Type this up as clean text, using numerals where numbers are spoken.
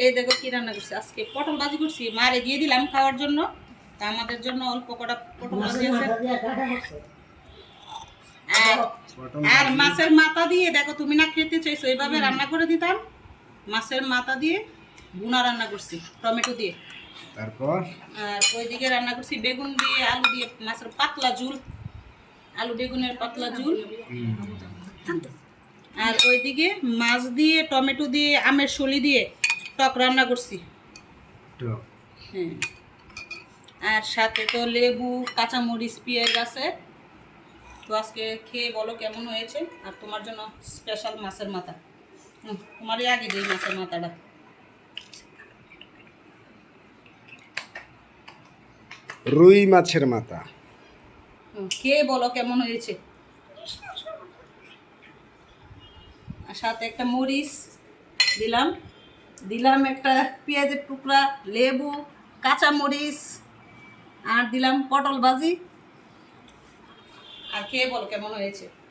এই দেখো কি রান্না করছি আজকে, পটল ভাজি করছি, মারে দিয়ে দিলাম খাওয়ার জন্য। তা আমাদের জন্য অল্প কটা পটল ভাজি আছে। আর মাছের মাথা দিয়ে, দেখো তুমি না খেতে চাইছো, এইভাবে রান্না করে দিতাম। মাছের মাথা দিয়ে ভুনা রান্না করছি টমেটো দিয়ে। তারপর আর ওইদিকে রান্না করছি বেগুন দিয়ে, আলু দিয়ে, মাছের পাতলা ঝুল, আলু বেগুনের পাতলা ঝুল। আর ওইদিকে মাছ দিয়ে, টমেটো দিয়ে, আমের শলি দিয়ে টক রান্না করছি। হ্যাঁ, আর সাথে তো লেবু, কাঁচামরিচ, পেঁয়াজ আছে। তো আজকে খেয়ে বলো কেমন হয়েছে। আর তোমার জন্য স্পেশাল মাছের মাথা। তোমারই আগে দিই মাছের মাথাটা। রুই মাছের মাথা। খেয়ে বলো কেমন হয়েছে। আর সাথে একটা মরিচ দিলাম, দিলাম একটা পেঁয়াজের টুকরা, লেবু, কাঁচামরিচ, আর দিলাম পটল ভাজি। আর খেয়ে বলো কেমন হয়েছে।